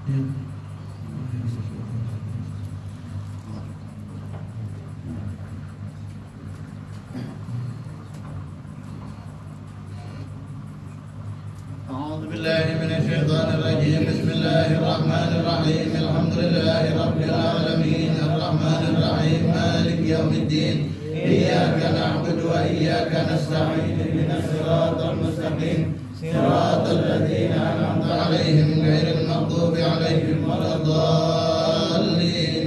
أعوذ بالله من الشيطان الرجيم. بسم الله الرحمن الرحيم. الحمد لله رب العالمين الرحمن الرحيم مالك يوم الدين. إياك نعبد وإياك نستعين. اهدنا الصراط المستقيم صراط الذين أنعمت عليهم غير المغضوب عليهم ولا الضالين.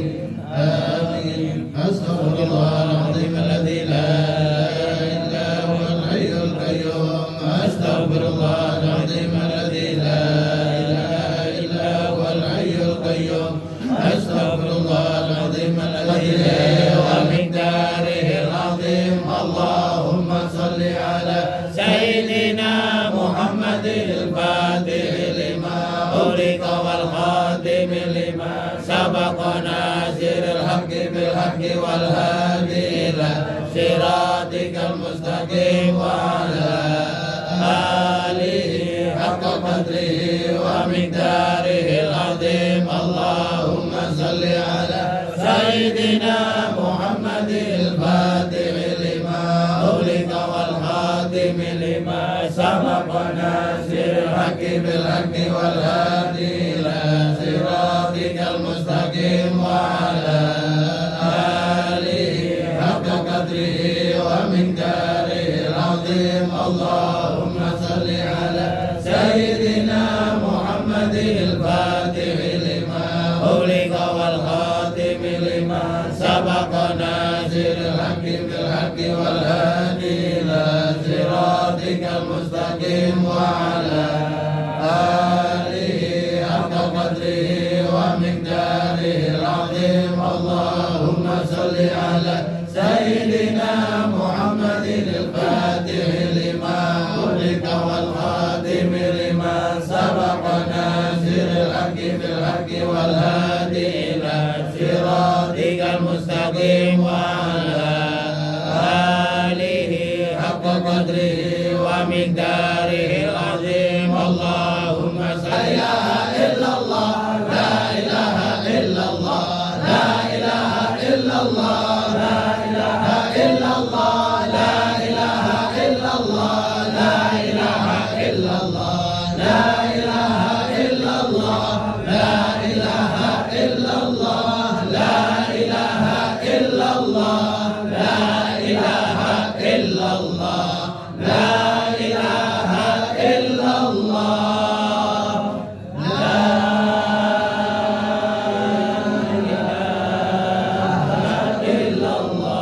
آمين. أستغفر الله العظيم الذي لا إله إلا هو الحي القيوم. أستغفر الله العظيم الذي لا إله إلا هو الحي القيوم. أستغفر الله العظيم الذي لا ومقداره العظيم. اللهم صل على سيدنا محمد الفاتح لما أغلق والخاتم لما سبق ناصر الحق بالحق والهادي إلى صراطك المستقيم وعلى آله حق قدره ومقداره العظيم. اللهم صل على سيدنا محمد الفاتح لما أغلق والخاتم لما سبق ناصر الحق بالحق والهادي إلى صراطك المستقيم وعلى آله حق قدره ومقداره العظيم. اللهم صل على سيدنا محمد الفاتح لما أغلق والخاتم لما سبق ناصر الحق بالحق والهادي إلى صراطك المستقيم وعلى آله حق قدره ومقداره العظيم. اللهم صل على سيدنا محمد الفاتح لما أغلق والخاتم لما سبق ناصر الحق بالحق والهادي إلى صراطك المستقيم وعلى آله حق قدره ومقداره العظيم. اللهم صل لا إله إلا الله لا إله إلا الله لا إله إلا الله لا إله إلا الله لا إله إلا الله لا إله إلا الله لا إله إلا الله لا إله إلا الله لا إله إلا الله لا إله إلا الله لا إله إلا الله لا إله إلا الله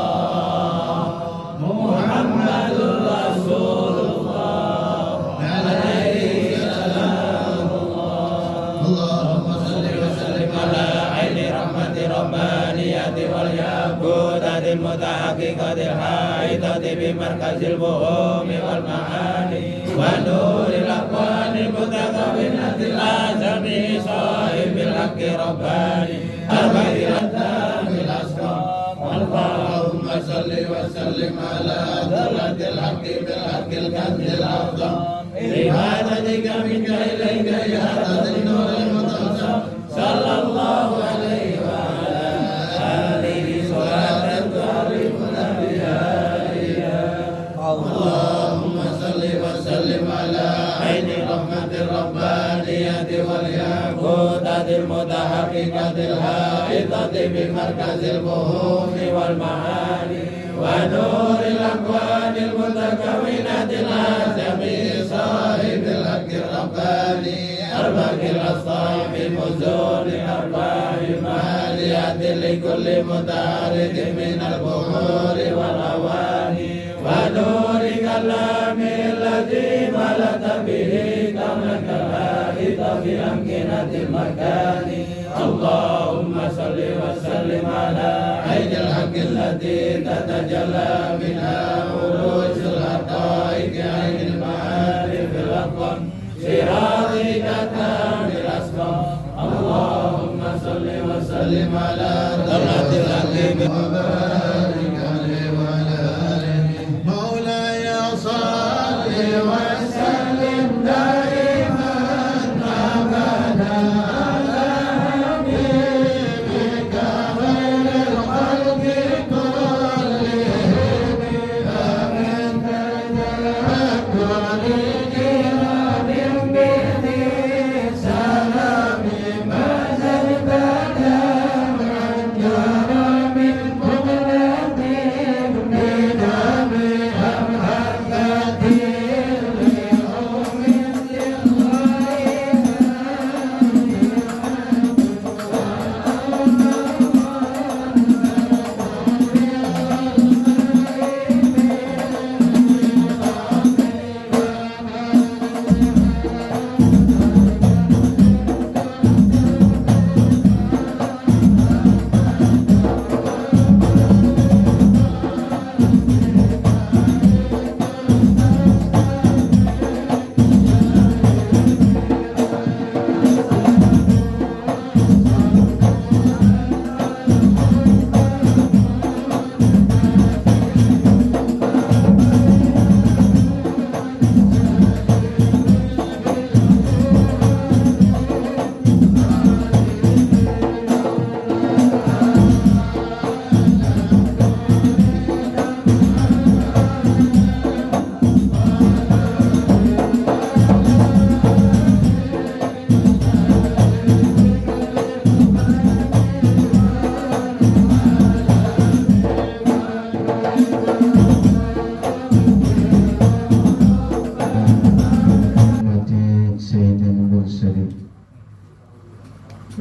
محمد رسول الله عليه سلام الله. اللهم صل وسلم على عين رحمة ربانية والياقوتة المتحققة الحائطة بمركز الفهوم والمعاني ونور الأكوان المتكونة الأعظم صاحب الحق رباني البدر التام الأسقام. اللهم صل وسلم على ذرة الحق بالحق الكنز الأعظم عبادتك منك إليك يا ذا النور المتوسم. صلى الله عليه وعلى آله صلاة تعرفنا بها. اللهم صل وسلم على عين رحمة الربانية والياقوتة المتحققة الحائطة بمركز الفهوم والمعاني ونور الأكوان المتكونة الأعظم صاحب الحق الرباني أربع الأصحاب مزون أرباح ماليات لكل متعرض من البحور والأواني ونور كلام الذي ملأت به كونك الحائط في أمكنة المكان. اللهم صل وسلم على عين الحق التي تتجلى منها عروش الحقائق عين المعارف الأقوم صراطك التام الأسقم. اللهم صل وسلم على ذرة الحق وبارك عليه وعلى آله. مولاي صل وسلم دائما أبدا على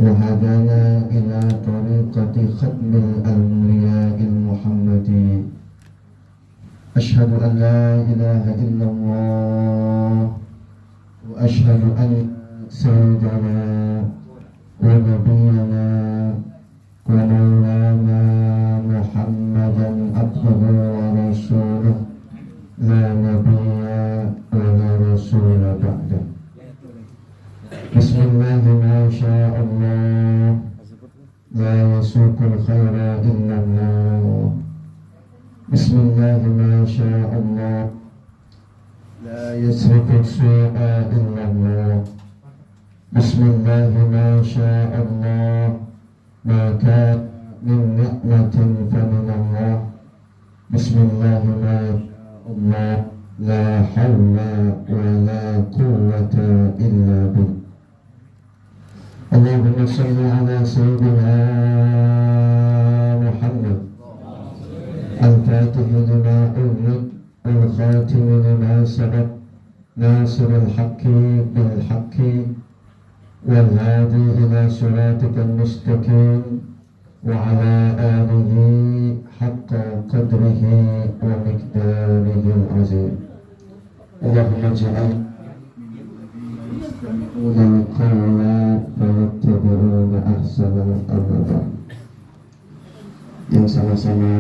وهدانا إلى طريقة ختم الأنبياء المحمدي. أشهد أن لا إله إلا الله وأشهد أن سيدنا ونبينا ومولانا محمدا عبده ورسوله لا نبي ولا رسول بعده. بسم الله ما شاء الله لا يسوق الخير إلا الله. بسم الله ما شاء الله لا يسرق السوء إلا الله. بسم الله ما شاء الله ما كان من نعمة فمن الله. بسم الله ما شاء الله لا حول ولا قوة إلا بالله. اللهم صل على سيدنا محمد الفاتح لما أغلق والخاتم لما سبق ناصر الحق بالحق والهادي إلى صراطك المستقيم وعلى آله حق قدره ومقداره العظيم. اللهم اجعل يستمعون القول فيتبعون أحسنه. أما بعد. Yang sama-sama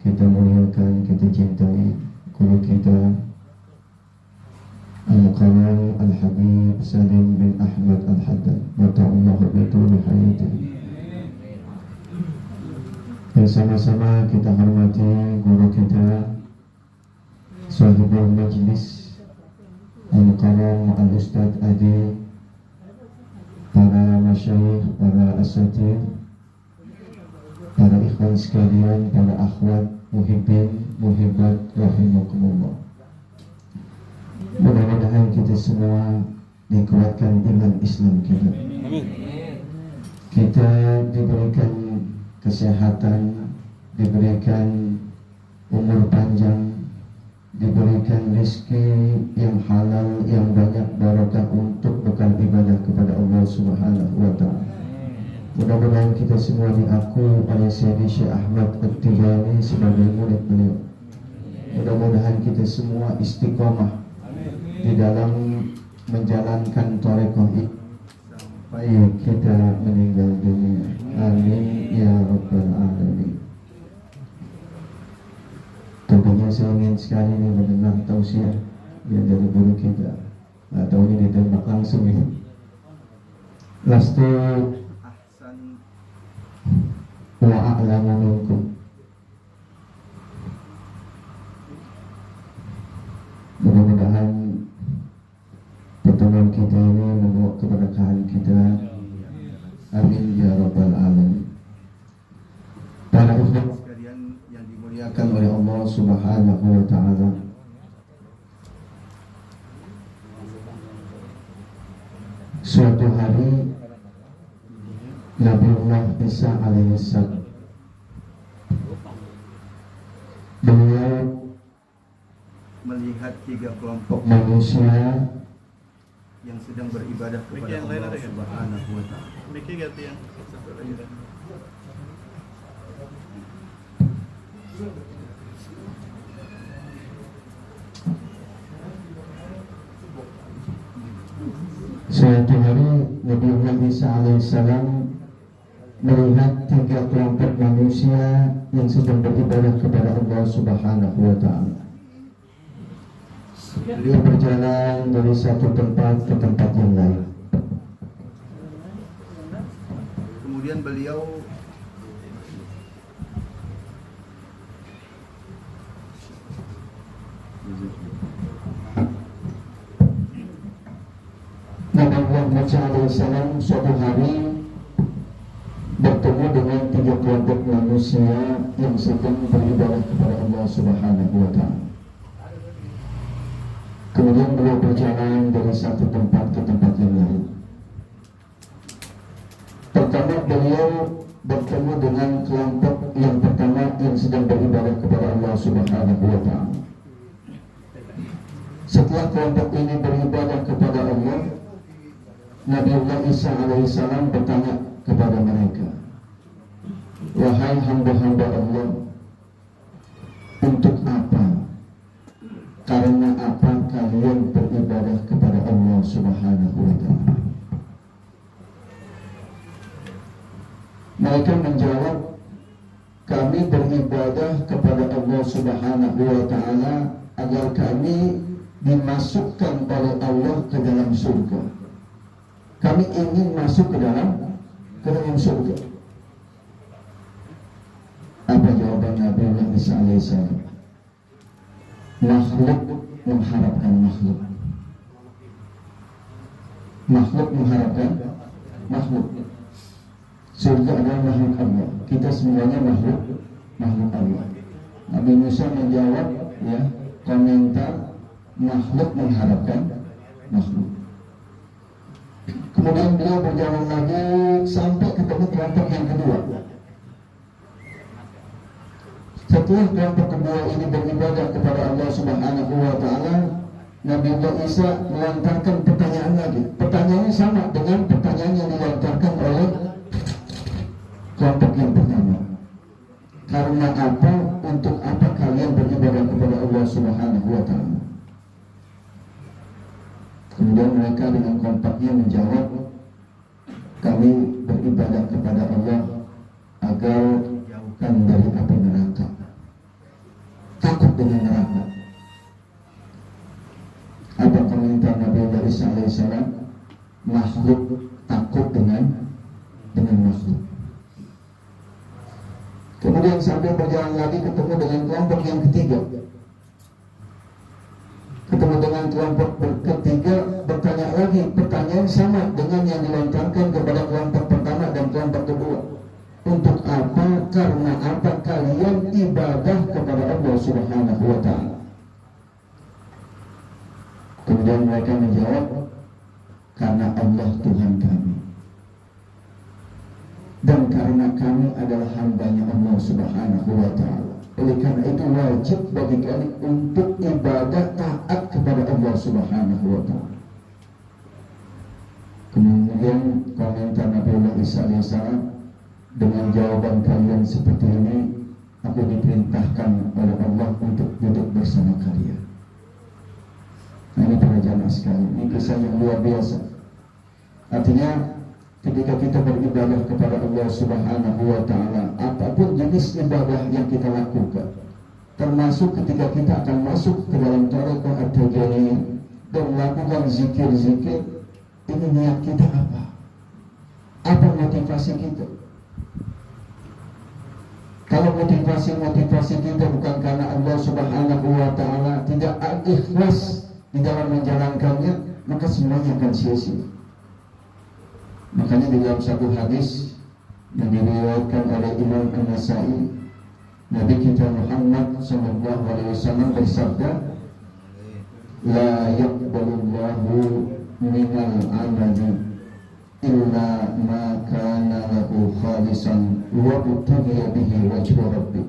kita muliakan, kita cintai guru kita Al-Muqarram Al-Habib Salim bin Ahmad Al-Haddad, mata'allah betul hayatih. Yang sama-sama kita hormati guru kita Sahibul Majlis Al-Muqarram Al-Ustadz Adi, para masyayikh, para asatid, para ikhwan sekalian, para akhwat, muhibbin, muhibbat, rahimakumullah. Mudah-mudahan kita semua dikuatkan iman Islam kita. Kita diberikan kesehatan, diberikan umur panjang, diberikan rezeki yang halal, yang banyak barokah untuk bekal ibadah kepada Allah Subhanahu wa Ta'ala. Mudah-mudahan kita semua diaku oleh Sayyidi Syekh Ahmad At-Tijani sebagai murid beliau. Mudah-mudahan kita semua istiqomah di dalam menjalankan thariqah ini sampai kita meninggal dunia. Amin ya rabbal alamin. Tentunya saya ingin sekali ini mendengar tausiah ya dari guru kita. Atau ini ditembak langsung ya. Lastu ahsan wa a'lamu minkum. Mudah-mudahan pertemuan kita ini membawa keberkahan kita. Amin ya rabbal alamin. Para ikhwan sekalian yang dimuliakan oleh Allah Subhanahu wa Ta'ala, Suatu hari Nabiullah Isa alaihissalam, beliau melihat 3 kelompok manusia yang sedang beribadah kepada Allah Subhanahu wa taala. Suatu hari Nabiullah Isa alaihissalam melihat 3 kelompok manusia yang sedang beribadah kepada Allah Subhanahu wa taala. Beliau berjalan dari satu tempat ke tempat yang lain. Kemudian beliau Nabiullah Musa alaihissalam suatu hari bertemu dengan 3 kelompok manusia yang sedang beribadah kepada Allah Subhanahu wa taala. Kemudian beliau berjalan dari satu tempat ke tempat yang lain. Pertama beliau bertemu dengan kelompok yang pertama yang sedang beribadah kepada Allah Subhanahu wa taala. Setelah kelompok ini beribadah kepada Allah, Nabiullah Isa alaihissalam bertanya kepada mereka, "Wahai hamba-hamba Allah, untuk apa? Karena apa kalian beribadah kepada Allah Subhanahu wa taala?" Mereka menjawab, "Kami beribadah kepada Allah Subhanahu wa taala agar kami dimasukkan oleh Allah ke dalam surga. Kami ingin masuk ke dalam surga." Apa jawaban Nabiullah Isa alaihissalam? Makhluk mengharapkan makhluk. Makhluk mengharapkan makhluk. Surga adalah makhluk Allah. Kita semuanya makhluk Allah. Nabi Musa menjawab, komentar, makhluk mengharapkan makhluk. Kemudian beliau berjalan lagi sampai ketemu kelompok yang kedua. Setelah kelompok kedua ini beribadah kepada Allah Subhanahu wa taala, Nabiullah Isa melontarkan pertanyaan lagi. Pertanyaannya sama dengan pertanyaan yang dilontarkan oleh kelompok yang pertama. Karena apa, untuk apa kalian beribadah kepada Allah Subhanahu wa taala? Kemudian mereka dengan kompaknya menjawab, "Kami beribadah kepada Allah agar dijauhkan dari api neraka. Takut dengan neraka." Apa komentar Nabi Isa alaihissalam? Makhluk takut dengan makhluk. Kemudian sambil berjalan lagi ketemu dengan kelompok yang ketiga. Ketemu dengan kelompok ketiga, bertanya lagi pertanyaan sama dengan yang dilontarkan kepada kelompok pertama dan kelompok kedua. Untuk apa, karena apa kalian ibadah kepada Allah Subhanahu wa taala? Kemudian mereka menjawab, karena Allah Tuhan kami, dan karena kami adalah hambanya Allah Subhanahu wa ta'ala. Oleh karena itu wajib bagi kami untuk ibadah taat kepada Allah Subhanahu wa ta'ala. Kemudian komentar Nabiullah Isa alaihissalam, dengan jawaban kalian seperti ini, aku diperintahkan oleh Allah untuk duduk bersama kalian. Nah, ini para jamaah sekalian, ini kisah yang luar biasa. Artinya ketika kita beribadah kepada Allah Subhanahu wa ta'ala, apapun jenis ibadah yang kita lakukan, termasuk ketika kita akan masuk ke dalam thariqah at-tijaniyah dan melakukan zikir-zikir, ini niat kita apa? Apa motivasi kita? Kalau motivasi kita bukan karena Allah Subhanahu wa ta'ala, tidak ikhlas di dalam menjalankannya, maka semuanya akan sia-sia. Makanya di dalam satu hadis yang diriwayatkan oleh Imam An-Nasa'i, Nabi kita Muhammad SAW bersabda, "La yaqbalullahu minal amali khalisan wa butughiya bihi wajhu rabbi.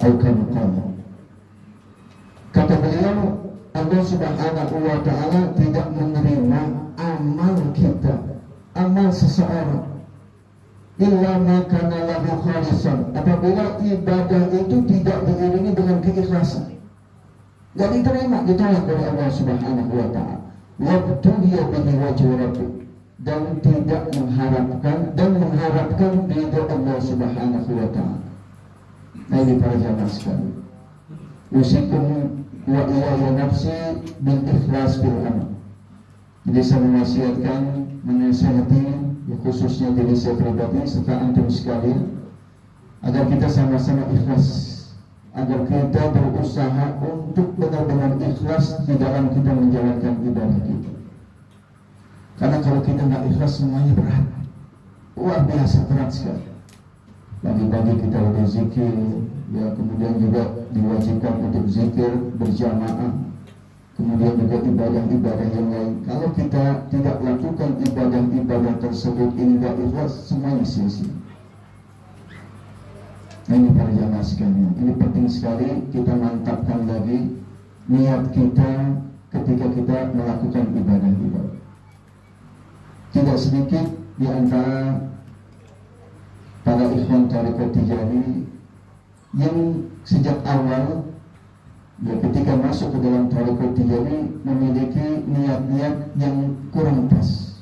Atau kama qala. Kata beliau, Allah Subhanahu wa ta'ala tidak menerima amal kita, amal seseorang, illa ma kana lahu khalisan, apabila ibadah itu tidak diiringi dengan keikhlasan. Gak diterima, ditolak oleh Allah Subhanahu wa ta'ala. Wa butughiya bihi wajhu rabbi, dan tidak mengharapkan ridha Allah Subhanahu wa ta'ala. Nah, ini para jamaah sekalian, usikum wa iyaya nafsi bil ikhlas bil amal. Jadi saya mewasiatkan, menasihati, khususnya diri saya pribadi serta antum sekalian, agar kita sama-sama ikhlas, agar kita berusaha untuk benar-benar ikhlas di dalam kita menjalankan ibadah kita. Karena kalau kita nggak ikhlas, semuanya berat, luar biasa berat sekali. Pagi-pagi kita udah zikir, ya, kemudian juga diwajibkan untuk zikir berjamaah, kemudian juga ibadah-ibadah yang lain. Kalau kita tidak lakukan ibadah-ibadah tersebut, ini tidak ikhlas, semuanya sia-sia. Nah, ini para jamaah sekalian, ini penting sekali kita mantapkan lagi niat kita ketika kita melakukan ibadah-ibadah. Tidak sedikit di antara para ikhwan Thariqat Tijani yang sejak awal, ya, ketika masuk ke dalam Thariqat Tijani memiliki niat-niat yang kurang pas.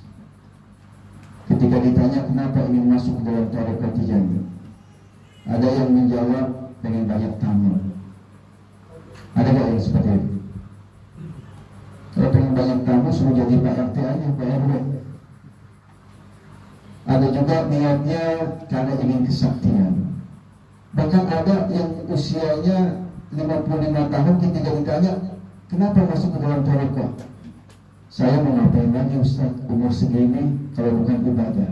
Ketika ditanya kenapa ingin masuk ke dalam Thariqat Tijani, ada yang menjawab dengan banyak tamu. Ada gak yang seperti itu? Kalau pengen banyak tamu, suruh jadi Pak RT aja, Pak RW. Ada juga niatnya karena ingin kesaktian. Bahkan ada yang usianya 55 tahun, ketika ditanya kenapa masuk ke dalam thariqah, saya mau ngapain lagi Ustaz, umur segini kalau bukan ibadah.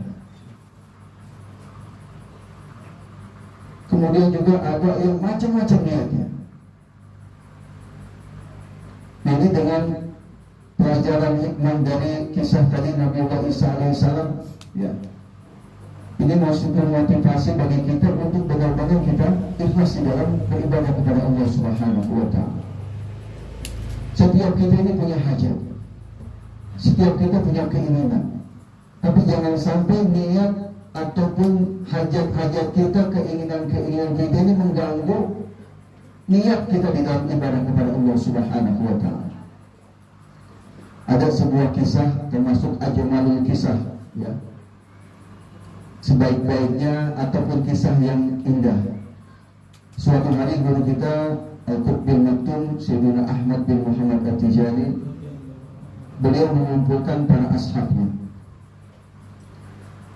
Kemudian juga ada yang macam-macam niatnya. Ini dengan pelajaran hikmah dari kisah tadi Nabi Isa alaihissalam, ya, ini masukkan motivasi bagi kita untuk benar-benar kita ikhlas di dalam beribadah kepada Allah Subhanahu wa ta'ala. Setiap kita ini punya hajat, setiap kita punya keinginan, tapi jangan sampai niat ataupun hajat-hajat kita, keinginan-keinginan kita ini mengganggu niat kita di dalam ibadah kepada Allah Subhanahu wa ta'ala. Ada sebuah kisah, termasuk ajmalul kisah, ya, sebaik-baiknya ataupun kisah yang indah. Suatu hari guru kita Al-Qutb bin Maktum, Sayyidina Ahmad bin Muhammad At-Tijani, beliau mengumpulkan para ashabnya.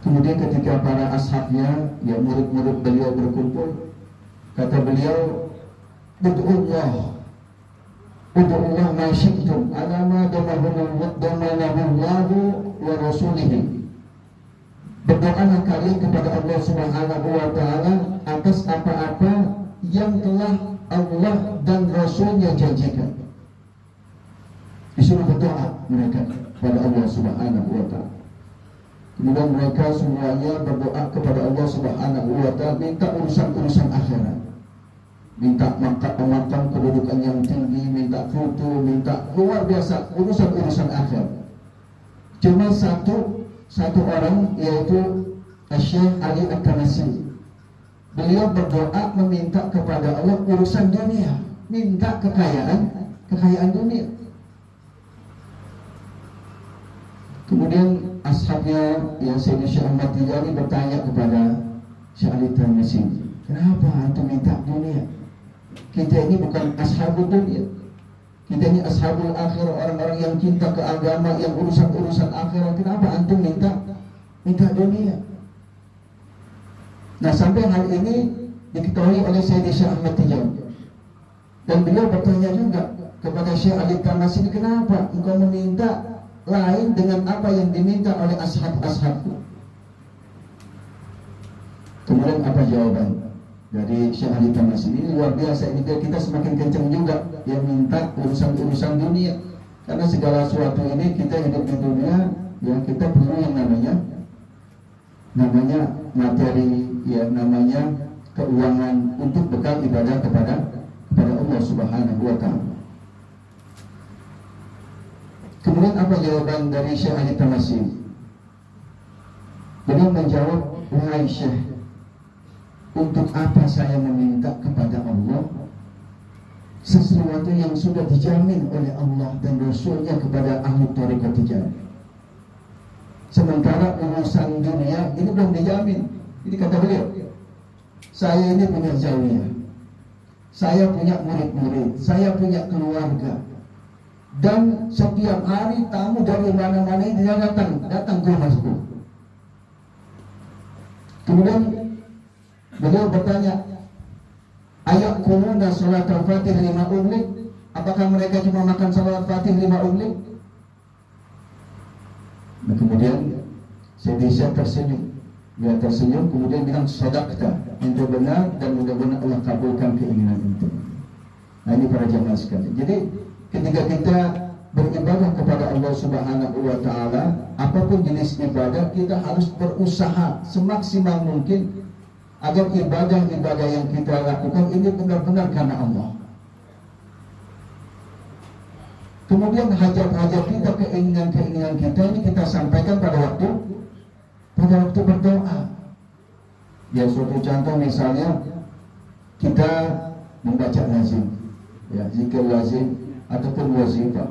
Kemudian ketika para ashabnya, ya, murid-murid beliau berkumpul, kata beliau, Ud'ullah ma syi'tum ala ma damanahullahu wa rasulihi. Berdoalah kalian kepada Allah Subhanahu wa ta'ala atas apa-apa yang telah Allah dan Rasulnya janjikan. Disuruh berdoa mereka kepada Allah Subhanahu wa ta'ala. Kemudian mereka semuanya berdoa kepada Allah Subhanahu wa ta'ala, minta urusan-urusan akhirat, minta makam kedudukan yang tinggi, minta foto, minta luar biasa urusan-urusan akhirat. Cuma satu orang, yaitu Syekh Ali At-Tanasi. Beliau berdoa meminta kepada Allah urusan dunia, minta kekayaan dunia. Kemudian ashabnya yang Sayyidina Syekh Ahmad Tijani bertanya kepada Syekh Ali At-Tanasi, kenapa antum minta dunia? Kita ini bukan ashabul dunia, kita ini ashabul akhirah, orang-orang yang cinta ke agama, yang urusan-urusan akhirat. Kenapa antum minta dunia? Nah, sampai hal ini diketahui oleh Sayyidina Syekh Ahmad Tijani, dan beliau bertanya juga kepada Syekh Ali Tanasi, kenapa engkau meminta lain dengan apa yang diminta oleh ashab-ashabku? Kemudian apa jawaban dari Syekh Ali Tanasi? Ini luar biasa, ini kita semakin kencang juga yang minta urusan-urusan dunia. Karena segala sesuatu ini kita hidup di dunia, ya, kita perlu yang namanya namanya materi, ya namanya keuangan untuk bekal ibadah kepada Allah Subhanahu wa taala. Kemudian apa jawaban dari Syekh Ali Tamasih? Beliau menjawab, wahai Syekh, untuk apa saya meminta kepada Allah sesuatu yang sudah dijamin oleh Allah dan Rasulnya kepada ahli thariqah Tijaniyah? Sementara urusan dunia ini belum dijamin. Ini kata beliau, saya ini punya zawiyah, saya punya murid-murid, saya punya keluarga, dan setiap hari tamu dari mana-mana ini datang ke rumahku. Kemudian beliau bertanya, ayat kumuna salat al-fatih 5 ulik? Apakah mereka cuma makan salat fatih 5 ulik? Nah, kemudian Syekh tersenyum. Dia tersenyum kemudian bilang, sadaqta, itu benar dan mudah-mudahan Allah kabulkan keinginan itu. Nah, ini para jamaah sekalian. Jadi ketika kita beribadah kepada Allah Subhanahu wa taala, apapun jenis ibadah, kita harus berusaha semaksimal mungkin agar ibadah-ibadah yang kita lakukan ini benar-benar karena Allah. Kemudian hajat-hajat kita, keinginan-keinginan kita ini kita sampaikan pada waktu berdoa. Ya, suatu contoh misalnya kita membaca lazim, ya, zikir lazim ataupun wazifah.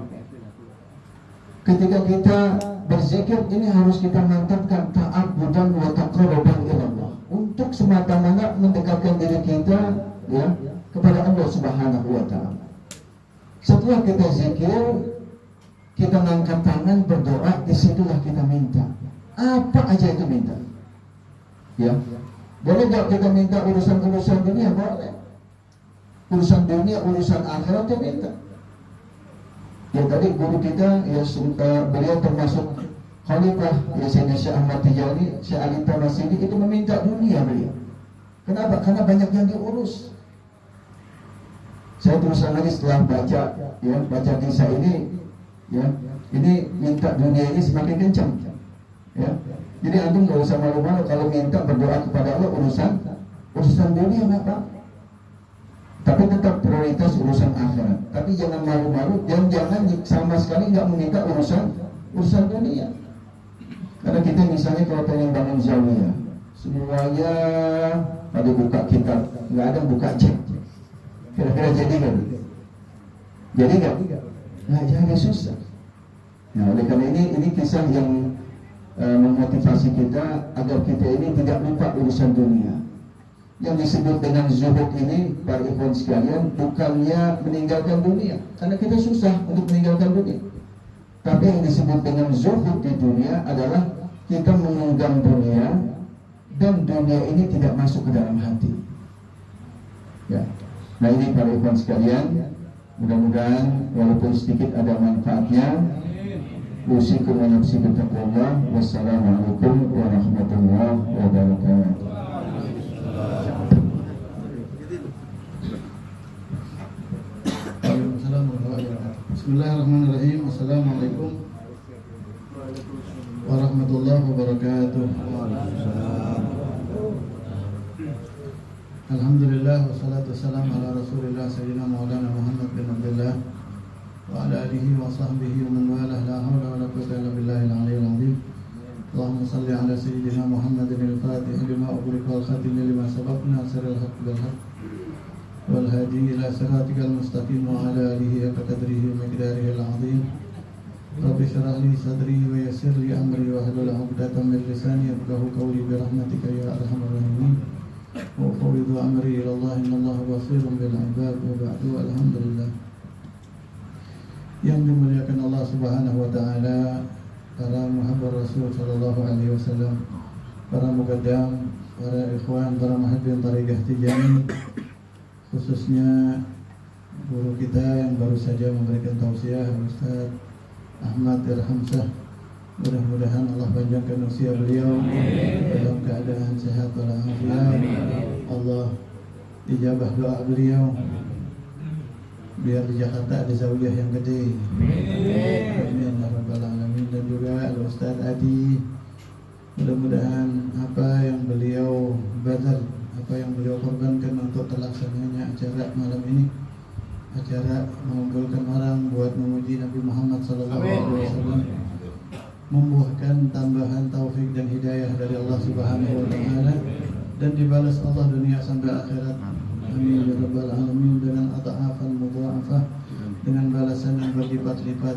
Ketika kita berzikir ini harus kita mantapkan ta'abbudan wa taqarruban ila Allah, untuk semata-mata mendekatkan diri kita, ya, kepada Allah Subhanahu wa taala. Setelah kita zikir, kita mengangkat tangan berdoa, disitulah kita minta. Apa aja itu minta. Ya. Boleh nggak kita minta urusan-urusan dunia? Boleh. Urusan dunia, urusan akhirat kita minta. Ya, tadi guru kita, ya, beliau termasuk khalifah, ya, Syekh Ahmad Tijani, Syekh Ali Tamasih itu meminta dunia beliau. Kenapa? Karena banyak yang diurus. Saya terus lagi setelah baca kisah ini, ya, ini minta dunia ini semakin kencang, ya. Jadi antum nggak usah malu-malu kalau minta berdoa kepada Allah urusan dunia nggak apa, tapi tetap prioritas urusan akhirat. Tapi jangan malu-malu dan jangan sama sekali nggak meminta urusan dunia. Karena kita misalnya kalau pengen bangun zawiyah, semuanya pada buka kitab, nggak ada buka cek. Kira-kira jadi nggak? Jadi nggak? Nah, jadi susah. Nah, oleh karena ini kisah yang memotivasi kita agar kita ini tidak lupa urusan dunia. Yang disebut dengan zuhud ini, para ikhwan sekalian, bukannya meninggalkan dunia, karena kita susah untuk meninggalkan dunia. Tapi yang disebut dengan zuhud di dunia adalah kita menggenggam dunia dan dunia ini tidak masuk ke dalam hati. Ya. Nah, ini para ikhwan sekalian, mudah-mudahan walaupun sedikit ada manfaatnya. Usikum wa nafsi bittaqwallah. Wassalamualaikum warahmatullahi wabarakatuh. Bismillahirrahmanirrahim. Assalamualaikum warahmatullahi wabarakatuh. Alhamdulillah wassalatu wassalamu ala Rasulillah sayyidina Maulana Muhammad bin Abdullah wa ala alihi wa sahbihi wa man walah, la haula wa la quwwata illa billahil aliyyil azim. Allahumma salli ala sayyidina Muhammadin al-Fatih lima ughliqa wal khatim lima sabaq nasiril haqq bil haqq wal hadi ila siratikal mustaqim wa ala alihi haqqa qadrihi wa miqdarihi al-azim. Rabbi shrah li sadri wa yassir li amri wa hlul 'uqdatam min lisani yafqahu qawli bi rahmatika ya arhamar rahimin. Wa ufawwidu amri ila Allah, innallaha basirun bil 'ibad. Wa ba'du, alhamdulillah. Yang dimuliakan Allah Subhanahu wa taala, para muhabbir Rasul sallallahu alaihi wasallam, para muqaddam, para ikhwan, para muhibbin thariqah Tijaniyah, khususnya guru kita yang baru saja memberikan tausiah, Ustaz Ahmad Irhamsah. Mudah-mudahan Allah panjangkan usia beliau dalam keadaan sehat walafiat. Allah ijabah doa beliau, biar di Jakarta ada zawiyah yang gede. Amin ya rabbal alamin. Dan juga Al-Ustaz Adi, mudah-mudahan apa terlaksananya acara malam ini, acara mengumpulkan orang buat memuji Nabi Muhammad SAW, membuahkan tambahan taufik dan hidayah dari Allah Subhanahu wa taala dan dibalas Allah dunia sampai akhirat. Amin ya rabbal alamin, dengan adhafan mudha'afah, dengan balasan yang berlipat-lipat.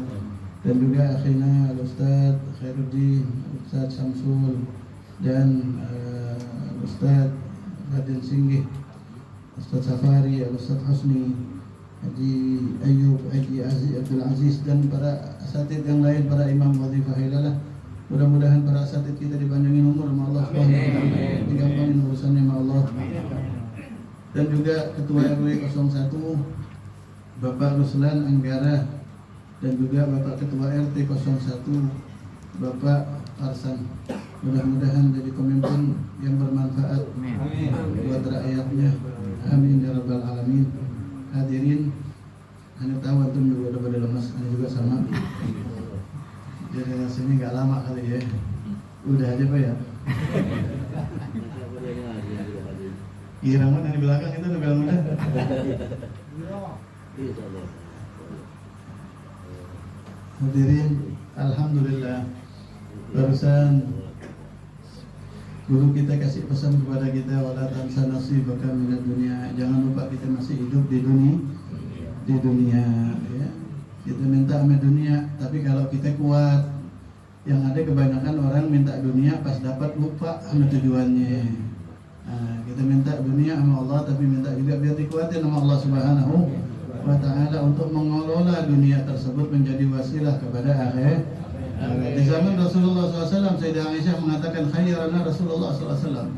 Dan juga akhirnya Al-Ustaz Khairuddin, Ustaz Syamsul, dan Ustaz Raden Singgih, Ustaz Safari, Ustaz Husni, Haji Ayub, Haji Abdul Aziz, dan para asatid yang lain, para imam wazifah hilalah. Mudah-mudahan para asatid kita dipanjangin umur sama Allah Subhanahu wa taala, digampangin urusannya sama Allah. Dan juga Ketua RW 01 Bapak Ruslan Anggara, dan juga Bapak Ketua RT 01 Bapak Arsan. Mudah-mudahan jadi pemimpin yang bermanfaat buat rakyatnya. Amin ya rabbal alamin. Hadirin, anda tahu antum juga udah pada lemas, anda juga sama. Jadi rasanya nggak lama kali ya. Udah aja Pak ya. Irama yang di belakang itu udah bilang udah. Hadirin, alhamdulillah, barusan guru kita kasih pesan kepada kita, wala tansa nasibaka minad dunya. Jangan lupa kita masih hidup di dunia ya. Kita minta sama dunia, tapi kalau kita kuat. Yang ada kebanyakan orang minta dunia pas dapat lupa sama tujuannya. Nah, kita minta dunia sama Allah, tapi minta juga biar dikuatin sama Allah Subhanahu wa taala untuk mengelola dunia tersebut menjadi wasilah kepada akhirat. Di zaman Rasulullah SAW, Sayyidah Aisyah mengatakan khayyarana Rasulullah SAW.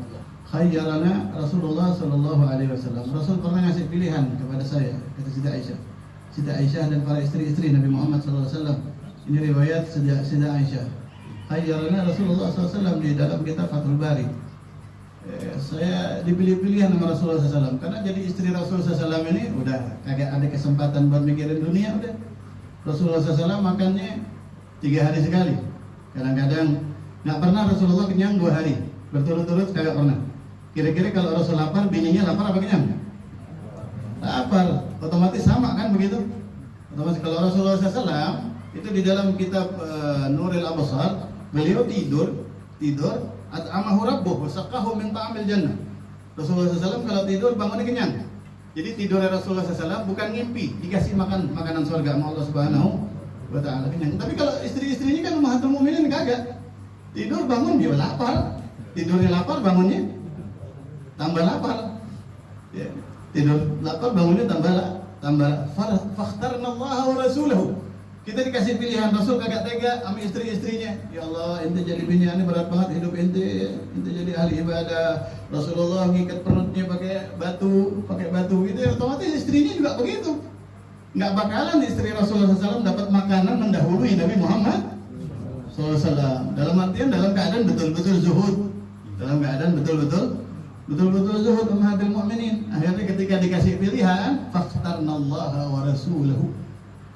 Khayyarana Rasulullah SAW. Rasul pernah ngasih pilihan kepada saya, kata Sayyidah Aisyah. Sayyidah Aisyah dan para istri-istri Nabi Muhammad SAW. Ini riwayat Sayyidah Aisyah. Khayyarana Rasulullah SAW di dalam kitab Fathul Bari. Saya dipilih-pilihan sama Rasulullah SAW karena jadi istri Rasulullah SAW ini udah kagak ada kesempatan buat mikirin dunia. Udah Rasulullah SAW makannya 3 hari sekali. Kadang-kadang nggak pernah Rasulullah kenyang 2 hari berturut-turut, kagak pernah. Kira-kira kalau Rasul lapar, bininya lapar apa kenyang? Lapar, otomatis sama kan begitu. Otomatis kalau Rasulullah SAW itu di dalam kitab Nuril Absar, beliau tidur at'amahu rabbuh wa saqahu min ta'amil jannah. Rasulullah SAW kalau tidur bangunnya kenyang. Jadi tidurnya Rasulullah SAW bukan ngimpi, dikasih makanan surga sama Allah Subhanahu wa taala kenyang. Tapi kalau istri-istrinya kan ummahatul mukminin kagak. Tidur bangun dia lapar. Tidurnya lapar, bangunnya tambah lapar. Ya. Tidur lapar, bangunnya tambah fakhtarnallaha wa rasulahu. Kita dikasih pilihan, Rasul kagak tega sama istri-istrinya. Ya Allah, ente jadi bini ini berat banget hidup ente jadi ahli ibadah. Rasulullah ngikat perutnya pakai batu gitu. Otomatis istrinya juga begitu. Nggak bakalan istri Rasulullah SAW dapat makanan mendahului Nabi Muhammad SAW. Dalam artian dalam keadaan betul-betul zuhud. Dalam keadaan betul-betul zuhud ummahatul mukminin. Akhirnya ketika dikasih pilihan, fakhtarnallaha wa rasulahu.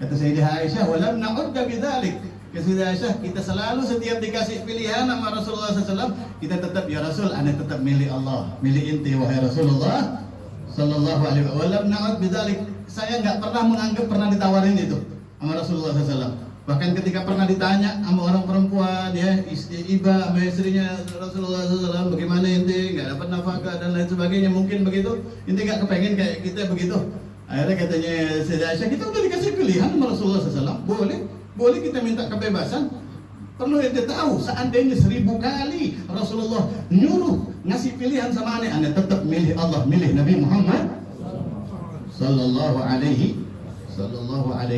Kata Sayyidah Aisyah, walam na'udda bidzalik. Kata Sayyidah Aisyah, kita selalu setiap dikasih pilihan sama Rasulullah SAW, kita tetap, ya Rasul, anda tetap milih Allah, milih inti wahai Rasulullah sallallahu alaihi wasallam. Walam na'ud bidzalik. Saya nggak pernah menganggap pernah ditawarin itu sama Rasulullah SAW. Bahkan ketika pernah ditanya sama orang perempuan, ya iba sama istrinya Rasulullah SAW, bagaimana inti nggak dapat nafkah dan lain sebagainya, mungkin begitu, inti nggak kepengen kayak kita begitu. Akhirnya katanya Sayyidah Aisyah, kita udah dikasih pilihan sama Rasulullah SAW, boleh kita minta kebebasan. Perlu ente tahu, seandainya 1000 kali Rasulullah nyuruh ngasih pilihan sama anda tetap milih Allah, milih Nabi Muhammad sallallahu alaihi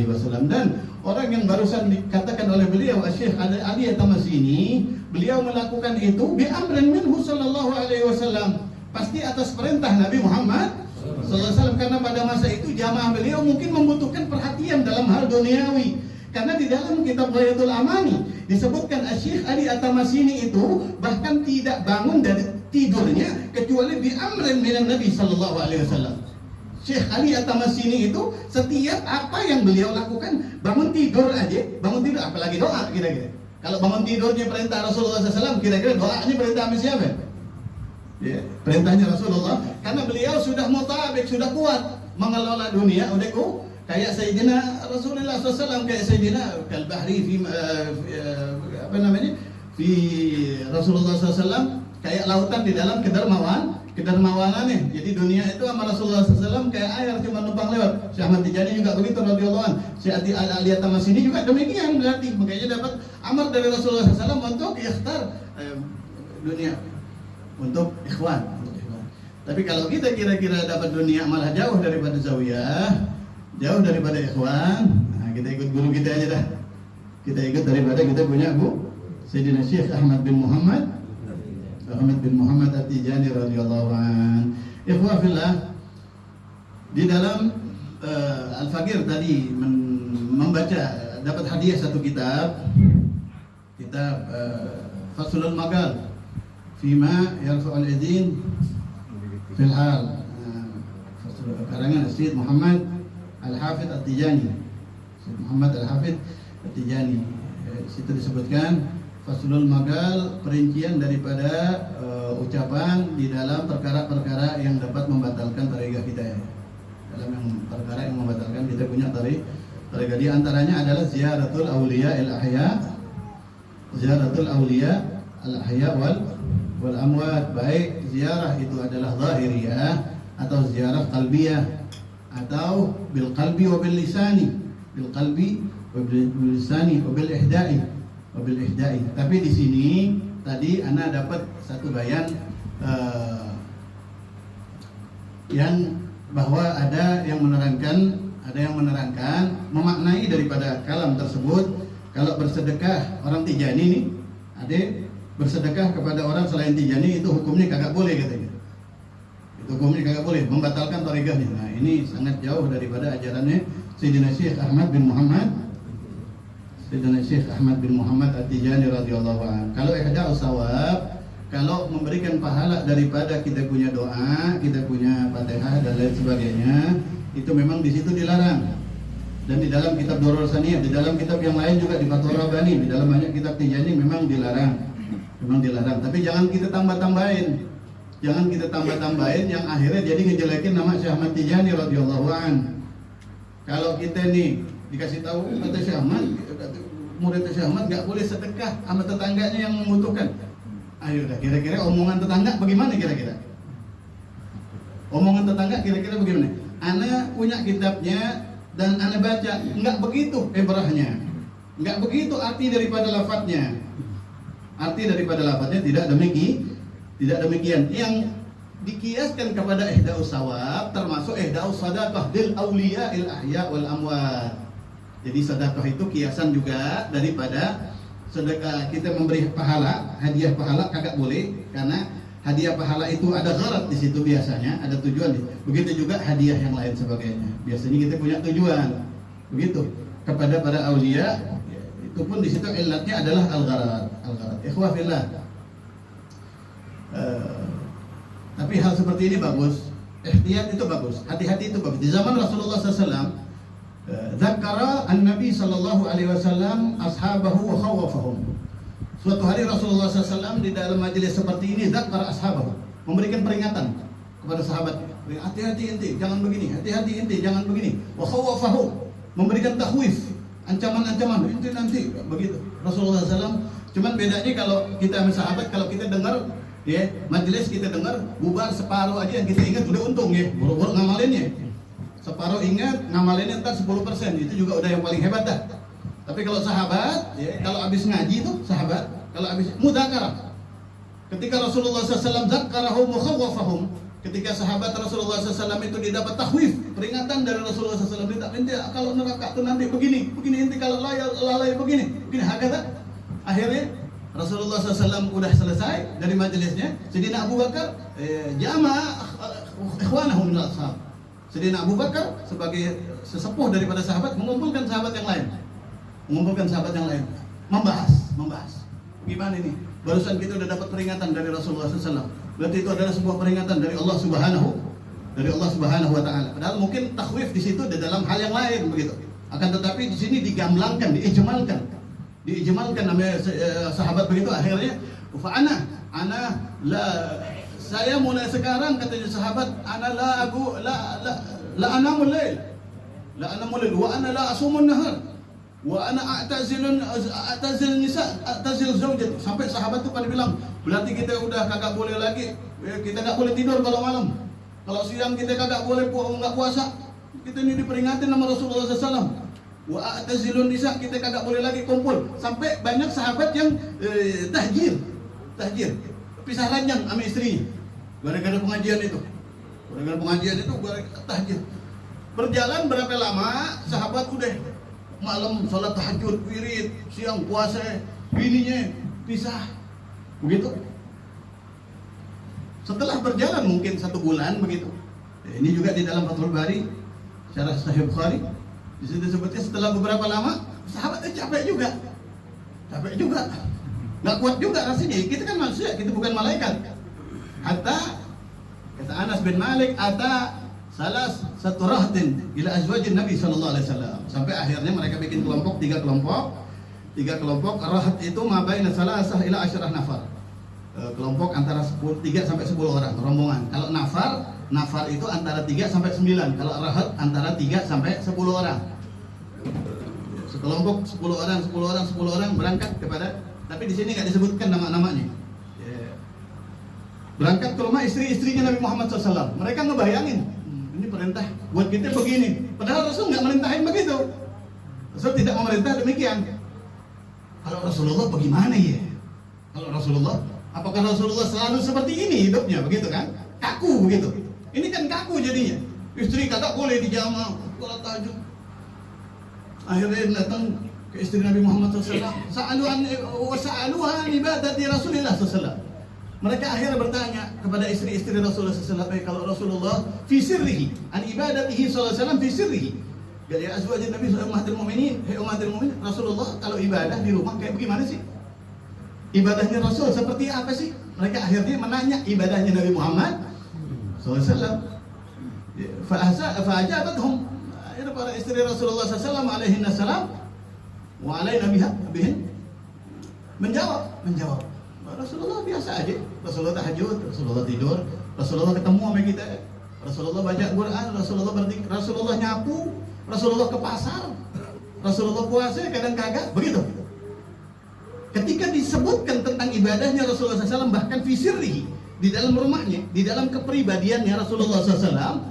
wasallam. Dan orang yang barusan dikatakan oleh beliau Syekh Ali At-Tamasini, beliau melakukan itu bi amrin minhu sallallahu alaihi wasallam, pasti atas perintah Nabi Muhammad sallallahu alaihi wasallam, karena pada masa itu jamaah beliau mungkin membutuhkan perhatian dalam hal duniawi. Karena di dalam kitab Ghayatul Amani disebutkan Syekh Ali At-Tamasini itu bahkan tidak bangun dari tidurnya kecuali bi amrin minan Nabi sallallahu alaihi wasallam. Syekh Ali At-Tamasini itu setiap apa yang beliau lakukan, bangun tidur apalagi doa kira-kira. Kalau bangun tidurnya perintah Rasulullah SAW, kira-kira doanya perintah sama siapa? Ya, perintahnya Rasulullah karena beliau sudah mutabik, sudah kuat mengelola dunia. Udahku kayak Sayyidina Rasulullah SAW, kayak Sayyidina Al-Bahri apa namanya? Fi Rasulullah SAW kayak lautan di dalam kedermawanan nih. Jadi dunia itu sama Rasulullah SAW kayak air cuma numpang lewat. Syekh Ahmad Tijani juga begitu radhiyallahu anhu. Syekh Aliyat Tamasini juga demikian berarti. Makanya dapat amar dari Rasulullah SAW untuk ikhtar dunia untuk ikhwan. Tapi kalau kita kira-kira dapat dunia malah jauh daripada zawiyah, jauh daripada ikhwan, nah kita ikut guru kita aja dah. Kita ikut daripada kita punya Bu Sayyidina Syekh Ahmad bin Muhammad At-Tijani radhiyallahu an. Ikhwah fillah, di dalam Al-Faqir tadi membaca dapat hadiah satu kitab Faslul Magal Fima Yarfa'ul Idin Fil Hal, karangan Syekh Muhammad Al-Hafidh At-Tijani. Syekh Muhammad Al-Hafidh At-Tijani. Situ disebutkan Faslul Magal, perincian daripada ucapan di dalam perkara-perkara yang dapat membatalkan tarekat kita ya. Dalam yang perkara yang membatalkan kita punya tarekat. Di antaranya adalah Ziyaratul Auliya Al-Ahya, Ziyaratul Auliya Al-Ahya wal Amwat. Baik ziarah itu adalah zahiriyah atau ziarah qalbiyah atau bil qalbi wa bil lisani, bil qalbi wa bil lisani wa bil ihda'i. Tapi di sini tadi ana dapat satu bayan yang bahwa ada yang menerangkan memaknai daripada kalam tersebut kalau bersedekah orang Tijani nih, ada bersedekah kepada orang selain Tijani itu hukumnya kagak boleh katanya. Itu hukumnya kagak boleh, membatalkan tarekahnya. Nah, ini sangat jauh daripada ajarannya Sayyidina Syekh Ahmad bin Muhammad At-Tijani radhiyallahu anhu. Kalau ihda'us shawab, kalau memberikan pahala daripada kita punya doa, kita punya Fatihah dan lain sebagainya, itu memang di situ dilarang. Dan di dalam kitab Durrul Saniyah, di dalam kitab yang lain juga di Fathur Rabbani, di dalam banyak kitab Tijani memang dilarang. Memang dilarang, tapi jangan kita tambah-tambahin. Jangan kita tambah-tambahin yang akhirnya jadi ngejelekin nama Syekh Ahmad Tijani radhiyallahu anhu. Kalau kita nih dikasih tahu kata Syekh Ahmad, murid Syekh Ahmad enggak boleh sedekah sama tetangganya yang membutuhkan. Ayo dah, kira-kira omongan tetangga bagaimana kira-kira? Omongan tetangga kira-kira bagaimana? Ana punya kitabnya dan ana baca, enggak begitu ibrahnya. Enggak begitu arti daripada lafadznya. Arti daripada lafadznya tidak demikian. Yang dikiaskan kepada ihda'us shawab termasuk ihda'us sadaqah lil auliya il ahya wal amwat. Jadi sedekah itu kiasan juga daripada sedekah kita memberi pahala, hadiah pahala kagak boleh karena hadiah pahala itu ada gharat di situ biasanya, ada tujuan. Begitu juga hadiah yang lain sebagainya. Biasanya kita punya tujuan. Begitu kepada para aulia, itu pun di situ ilatnya adalah al-gharat. Ikhwah fillah. Tapi hal seperti ini bagus. Ihtiyat itu bagus. Hati-hati itu bagus. Di zaman Rasulullah SAW, Zakara an-Nabi sallallahu alaihi wasallam ashabahu wa khawafahum. Suatu hari Rasulullah SAW di dalam majelis seperti ini zakara ashabahu, memberikan peringatan kepada sahabat. Hati-hati ente, jangan begini. Hati-hati ente, jangan begini. Wa khawafahum, memberikan takhwif, ancaman-ancaman. Ente nanti begitu. Rasulullah SAW. Cuman bedanya kalau kita sahabat, kalau kita dengar ya majelis kita dengar bubar separuh aja yang kita ingat udah untung ya. Buru-buru ngamalinnya. Separuh ingat, ngamalinnya ntar 10%, itu juga udah yang paling hebat dah. Tapi kalau sahabat, ya, kalau habis ngaji tuh sahabat, kalau habis mudzakarah. Ketika Rasulullah SAW zakarahum wa khawafahum, ketika sahabat Rasulullah SAW itu didapat takhwif, peringatan dari Rasulullah SAW, nanti kalau neraka tuh nanti begini, nanti kalau lalai begini, hakata. Akhirnya Rasulullah SAW udah selesai dari majelisnya. Sayyidina Abu Bakar jamaah ikhwanahum minal ashab. Sayyidina Abu Bakar sebagai sesepuh daripada sahabat mengumpulkan sahabat yang lain. Membahas. Gimana ini? Barusan kita udah dapat peringatan dari Rasulullah SAW. Berarti itu adalah sebuah peringatan dari Allah Subhanahu wa taala. Padahal mungkin takhwif di situ di dalam hal yang lain begitu. Akan tetapi di sini digamblangkan, diijmalkan namanya sahabat begitu. Akhirnya fa ana la saya mulai sekarang, katanya sahabat, ana la anamul lail, wa ana la asumun nahar, wa ana a'tazil nisa, a'tazil zaujati. Sampai sahabat tuh pada bilang, berarti kita udah kagak boleh lagi, kita nggak boleh tidur kalau malam. Kalau siang kita kagak boleh nggak puasa. Kita ini diperingatin sama Rasulullah SAW. Wa a'tazilun nisa, kita kagak boleh lagi kumpul. Sampai banyak sahabat yang tahjir, pisah ranjang sama istrinya. Gara-gara pengajian itu, tahjir. Berjalan berapa lama, sahabat udah malam sholat tahajud, wirid, siang puasa, bininya pisah, begitu. Setelah berjalan mungkin 1 bulan begitu. Ini juga di dalam Fathul Bari, syarah Sahih Bukhari. Di situ disebutnya setelah beberapa lama, sahabatnya capek juga, nggak kuat juga rasanya. Kita kan manusia, kita bukan malaikat. Hatta kata Anas bin Malik, salah satu rahtin ila azwajin Nabi sallallahu alaihi wasallam. Sampai akhirnya mereka bikin kelompok, 3 kelompok. Rahat itu ma baina salasah ila asyrah nafar. Kelompok antara 3 sampai 10 orang rombongan. Kalau nafar itu antara 3 sampai 9. Kalau rahat antara 3 sampai 10 orang. Sekelompok 10 orang berangkat kepada, tapi di sini nggak disebutkan nama-namanya. Berangkat ke rumah istri-istrinya Nabi Muhammad SAW. Mereka ngebayangin, ini perintah buat kita begini. Padahal Rasul nggak merintahin begitu. Rasul tidak memerintah demikian. Kalau Rasulullah bagaimana ya? Apakah Rasulullah selalu seperti ini hidupnya, begitu kan? Kaku begitu. Ini kan kaku jadinya. Istri kagak boleh dijama, sholat tahajud. Akhirnya datang ke istri Nabi Muhammad SAW. Sa'aluha ibadati Rasulullah SAW. Mereka akhirnya bertanya kepada istri-istri Rasulullah SAW, kalau Rasulullah fi sirrihi, an ibadatihi SAW fi sirrihi. Ya azwajin Nabi umatul mu'minin, umatul mu'minin, Rasulullah kalau ibadah di rumah kayak bagaimana sih? Ibadahnya Rasul seperti apa sih? Mereka akhirnya menanya ibadahnya Nabi Muhammad SAW. Fa'ajabathum, akhirnya para istri Rasulullah SAW alaihi wassalam wa alaina bihin menjawab. Rasulullah biasa aja. Rasulullah tahajud, Rasulullah tidur, Rasulullah ketemu sama kita, Rasulullah baca Quran, Rasulullah nyapu, Rasulullah ke pasar, Rasulullah puasa kadang kagak, begitu. Ketika disebutkan tentang ibadahnya Rasulullah SAW, bahkan fisirri, di dalam rumahnya, di dalam kepribadiannya Rasulullah SAW,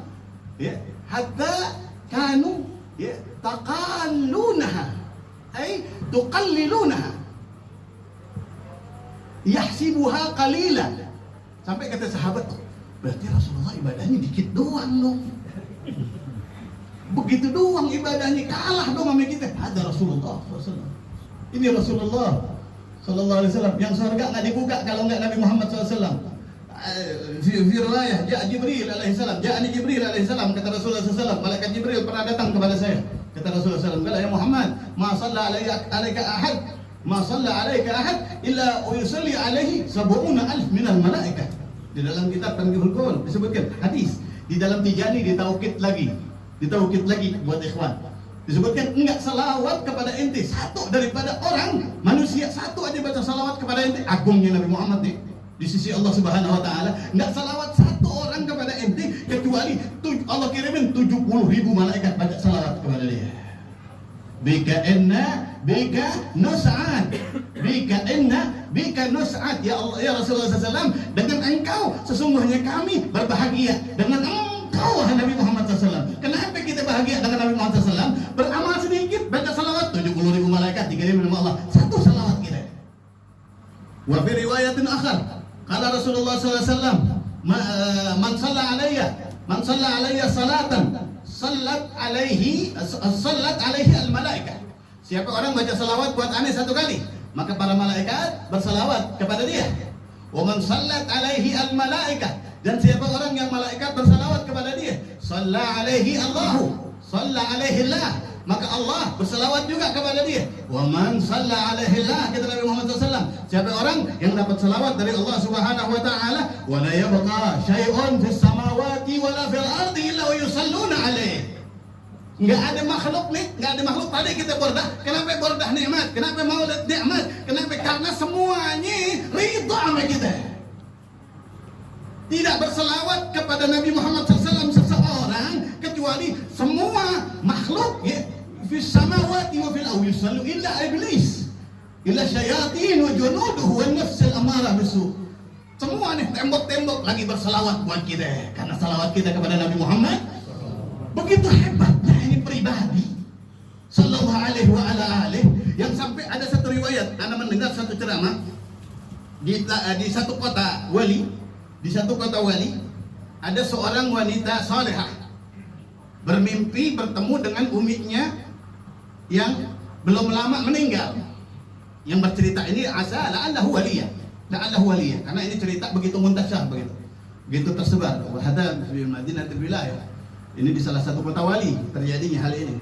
ya, hatta kanu ya taqallunaha, ay tuqallilunaha, yahsibuha qalila. Sampai kata sahabat, berarti Rasulullah ibadahnya dikit doang dong. Begitu doang ibadahnya, kalah dong sama kita. Ada Rasulullah SAW. Ini Rasulullah Sallallahu Alaihi Wasallam. Yang surga nggak dibuka kalau nggak Nabi Muhammad SAW. Fi riwayah, ja'a Jibril alaihi salam, ja'ani Jibril alaihi salam, kata Rasulullah SAW, malaikat Jibril pernah datang kepada saya. Kata Rasulullah SAW, kata ya Muhammad, ma shalla alaika ahad, ma shalla alaika ahad illa yusalli alaihi 70,000 minal malaikah. Di dalam kitab Tanbihul Qaul disebutkan hadis. Di dalam Tijani ditaukid lagi buat ikhwan. Disebutkan enggak salawat kepada ente satu daripada orang manusia, satu aja baca salawat kepada ente. Agungnya Nabi Muhammad nih di sisi Allah Subhanahu wa taala, enggak salawat satu orang kepada ente kecuali Allah kirimin 70.000 malaikat baca salawat kepada dia. Bika nus'ad ya Allah ya Rasulullah SAW, dengan engkau sesungguhnya kami berbahagia, dengan engkau Nabi Muhammad SAW. Kenapa kita bahagia dengan Nabi Muhammad SAW? Beramal sedikit baca salawat 70.000 malaikat dikirimin sama Allah satu salawat kita. Wa fi riwayatin akhar qala Rasulullah SAW, man shalla alayya salatan sallat alaihi al-malaikah. Siapa orang baca salawat buat aneh satu kali, maka para malaikat bersalawat kepada dia. Wa man sallat alaihi al-malaikah, dan siapa orang yang malaikat bersalawat kepada dia, shalla alaihi Allahu, shalla alaihi Allah, maka Allah bersalawat juga kepada dia. Wa man shalla alaihi Allah, kata Nabi Muhammad SAW, siapa orang yang dapat salawat dari Allah Subhanahu wa taala, wa la yabqa syai'un fis samawati wala fil ardi illa wa yusalluna alaihi. Enggak ada makhluk tadi kita bordah. Kenapa bordah nikmat? Kenapa maulid nikmat? Kenapa? Karena semuanya ridha sama kita. tidak berselawat kepada Nabi Muhammad SAW seseorang kecuali semua makhluk ya fis samawati wa fil ardi yusallu illa iblis illa syayatin wa junuduhu wan nafsul amarah bisu. Semua nih tembok-tembok lagi berselawat buat kita karena salawat kita kepada Nabi Muhammad. Begitu hebatnya ini pribadi sallallahu alaihi wa ala alihi yang sampai ada satu riwayat ana mendengar satu ceramah di satu kota wali. Di satu kota wali ada seorang wanita salehah bermimpi bertemu dengan uminya yang belum lama meninggal. Yang bercerita ini la'allahu waliyah, karena ini cerita begitu muntasyar, begitu tersebar. Wa hadza fi madinatil wilayah. Ini di salah satu kota wali terjadinya hal ini.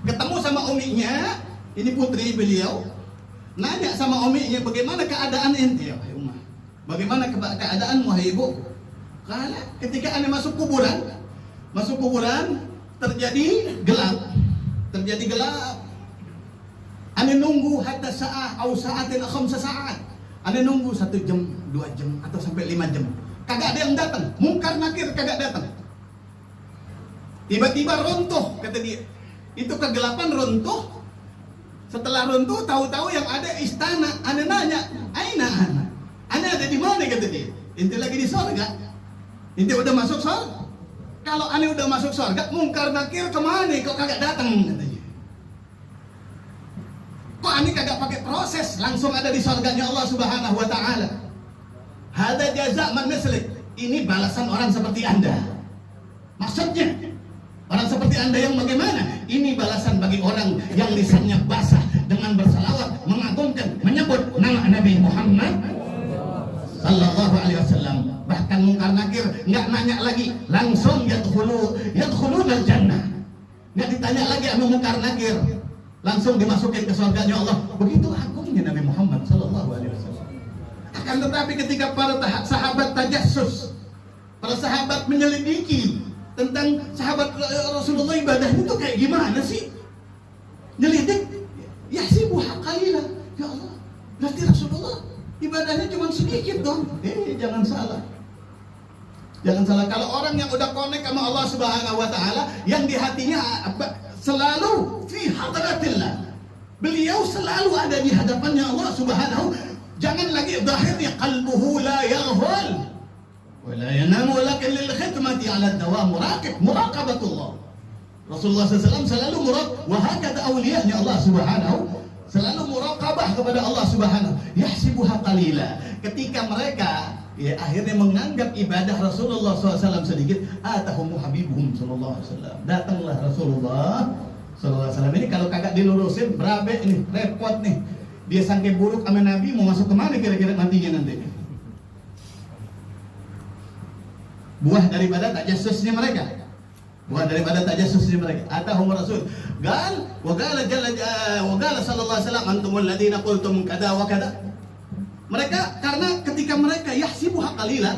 Ketemu sama uminya, ini putri beliau, nanya sama uminya, bagaimana keadaan ente ya Ummah? Bagaimana keadaan wahai ibu? Karena ketika anda masuk kuburan terjadi gelap. Anda nunggu hatta sa'ah atau sa'atin khamsa sa'at. Anda nunggu 1 jam, 2 jam atau sampai 5 jam. Kagak ada yang datang. Mungkar nakir kagak datang. Tiba-tiba runtuh kata dia. Itu kegelapan runtuh. Setelah runtuh tahu-tahu yang ada istana. Anda nanya, "Aina ana?" Anda ada di mana kata dia? Ente lagi di surga. Ente udah masuk surga. Kalau ane udah masuk surga, mungkar nakir kemana? Kok kagak datang katanya? Kok ane kagak pakai proses, langsung ada di surganya Allah Subhanahu wa taala. Hada jaza' man mislik. Ini balasan orang seperti Anda. Maksudnya orang seperti Anda yang bagaimana? Ini balasan bagi orang yang lisannya basah dengan bersalawat, mengagungkan, menyebut nama Nabi Muhammad sallallahu alaihi wasallam. Bahkan mungkar nakir enggak nanya lagi, langsung yadkhulunal jannah. Enggak ditanya lagi sama mungkar nakir, langsung dimasukin ke surganya Allah. Begitu agungnya Nabi Muhammad sallallahu alaihi wasallam. Akan tetapi ketika para sahabat tajassus, para sahabat menyelidiki tentang sahabat Rasulullah ibadahnya itu kayak gimana sih? Nyelidik, yahsibu qalila. Ya Allah, berarti Rasulullah ibadahnya cuma sedikit dong. Jangan salah. Kalau orang yang udah connect sama Allah Subhanahu wa taala, yang di hatinya selalu fi hadratillah. Beliau selalu ada di hadapannya Allah Subhanahu. Jangan lagi zahirnya qalbuhu la yaghfal wa la yanamu lakin lil khidmati ala dawam muraqabatullah. Rasulullah SAW selalu wa hakata awliya'nya Allah Subhanahu selalu muraqabah kepada Allah Subhanahu. Yahsibuha qalila. Ketika mereka akhirnya menganggap ibadah Rasulullah SAW sedikit, atahumu habibuhum sallallahu alaihi wasallam. Datanglah Rasulullah sallallahu alaihi wasallam. Ini kalau kagak dilurusin berabe ini, repot nih. Dia sangke buruk sama Nabi, mau masuk kemana kira-kira nantinya nanti? Buah daripada tajassusnya mereka. Atahum Rasul. Wa qala sallallahu alaihi wasallam antumul ladina qultum kada wa kada. Mereka karena ketika mereka yahsibuha qalila,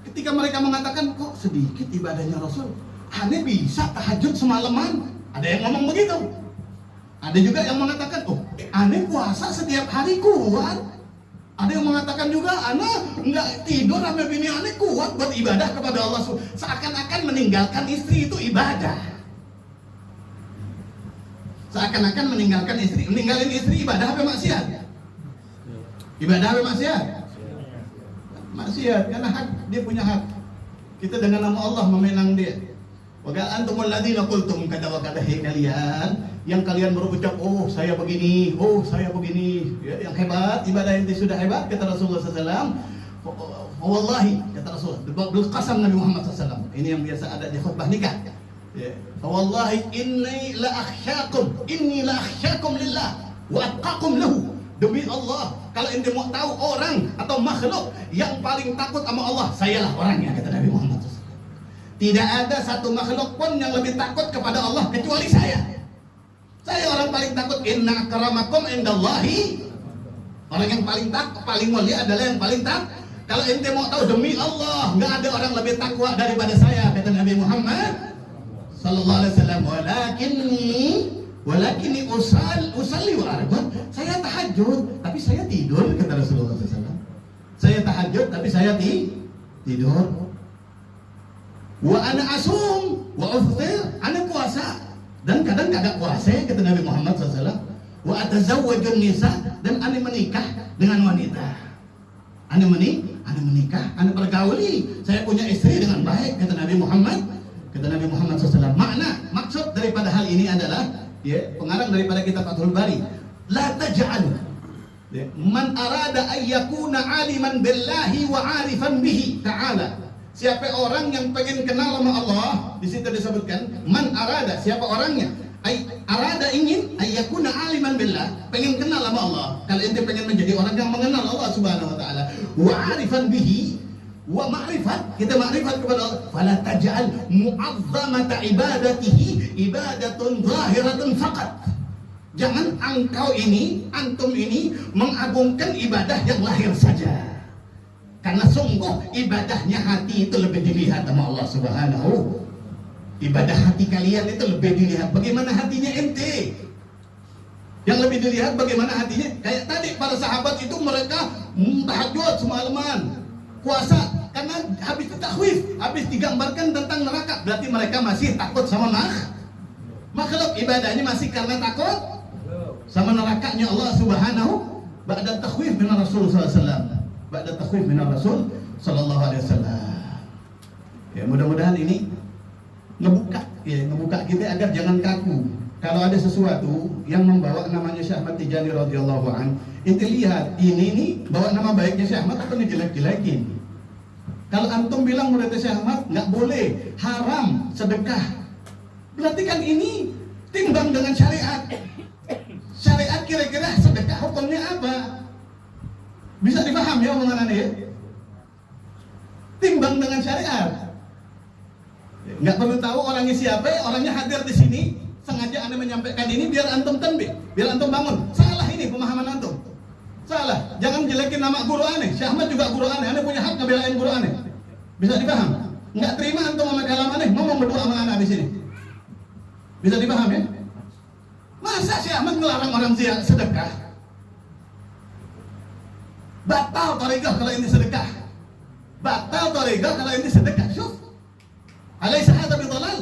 ketika mereka mengatakan kok sedikit ibadahnya Rasul, aneh bisa tahajud semalaman. Ada yang ngomong begitu. Ada juga yang mengatakan, aneh puasa setiap hari kuat. Ada yang mengatakan juga, anak enggak tidur sampai bini aneh kuat buat ibadah kepada Allah. Seakan-akan meninggalkan istri itu ibadah. Meninggalin istri ibadah apa maksiat? Ibadah apa maksiat? Maksiat, karena hak, dia punya hak. Kita dengan nama Allah memenang dia. Wa qala antumul ladzina qultum kada wa kada, kalian yang kalian berucap saya begini, ya, yang hebat, ibadah yang sudah hebat kata Rasulullah SAW. Wallahi kata Rasulullah, berqasam Nabi Muhammad SAW. Ini yang biasa ada di khutbah nikah. Ya. Wallahi inni la akhsyakum lillah wa atqakum lahu. Demi Allah, kalau ente mau tahu orang atau makhluk yang paling takut sama Allah, sayalah orangnya kata Nabi Muhammad SAW. Tidak ada satu makhluk pun yang lebih takut kepada Allah kecuali saya. Saya orang paling takut. Inna akramakum indallahi. Orang yang paling takut, paling mulia adalah yang paling takut. Kalau ente mau tahu demi Allah, nggak ada orang lebih takwa daripada saya kata Nabi Muhammad sallallahu alaihi wasallam. Walakinni usalli wa arqud. Saya tahajud tapi saya tidur kata Rasulullah SAW. Saya tahajud tapi saya tidur. Wa ana asum wa uftir, ana puasa dan kadang kagak puasa, kata Nabi Muhammad SAW. Wa atazawwajun nisa, dan ana menikah dengan wanita. Ana menikah, ana bergauli, saya punya istri dengan baik, kata Nabi Muhammad. Kata Nabi Muhammad SAW. Maksud daripada hal ini adalah, ya, pengarang daripada kitab Fathul Bari, la taj'al man arada ayyakuna aliman billahi wa arifan bihi ta'ala. Siapa orang yang pengen kenal sama Allah, di situ disebutkan man arada, siapa orangnya? Arada ingin ayyakuna aliman billah, pengen kenal sama Allah. Kalau ente pengen menjadi orang yang mengenal Allah Subhanahu wa taala, wa arifan bihi, wa ma'rifat, kita ma'rifat kepada Allah. Fala taj'al mu'azzamata ibadatihi ibadatun zahiratun faqat. Jangan antum ini mengagungkan ibadah yang lahir saja. Karena sungguh ibadahnya hati itu lebih dilihat sama Allah Subhanahu. Ibadah hati kalian itu lebih dilihat bagaimana hatinya ente. Yang lebih dilihat bagaimana hatinya. Kayak tadi para sahabat itu mereka tahajud semalaman, puasa, karena habis takhwif, habis digambarkan tentang neraka, berarti mereka masih takut sama makhluk. Ibadahnya masih karena takut sama nerakanya Allah Subhanahu. Ba'da takhwif min Rasul sallallahu alaihi wasallam. Ba'da takhwif min Rasul sallallahu alaihi wasallam. Ya, mudah-mudahan ini ngebuka kita agar jangan kaku. Kalau ada sesuatu yang membawa namanya Syekh Ahmad Tijani radhiyallahu an, ente lihat ini nih bawa nama baiknya Syekh Ahmad atau ngejelek-jelekin. Kalau antum bilang murid Syekh Ahmad nggak boleh, haram sedekah, berarti kan ini timbang dengan syariat. Syariat kira-kira sedekah hukumnya apa? Bisa dipaham ya omongan aneh ya? Timbang dengan syariat. Nggak perlu tahu orangnya siapa, orangnya hadir di sini. Sengaja Anda menyampaikan ini biar antum tanbih, biar antum bangun. Salah ini pemahaman antum. Salah. Jangan jelekin nama guru aneh. Syekh Ahmad juga guru aneh. Anda punya hak ngebelain guru aneh. Bisa dipaham? Nggak terima antum sama kalam aneh, ngomong berdua sama anak di sini. Bisa dipaham ya? Masa Syekh Ahmad ngelarang orang sedekah? Batal thariqah kalau ini sedekah. Batal thariqah kalau ini sedekah. Syuf. Alaysa hadza bidhalal?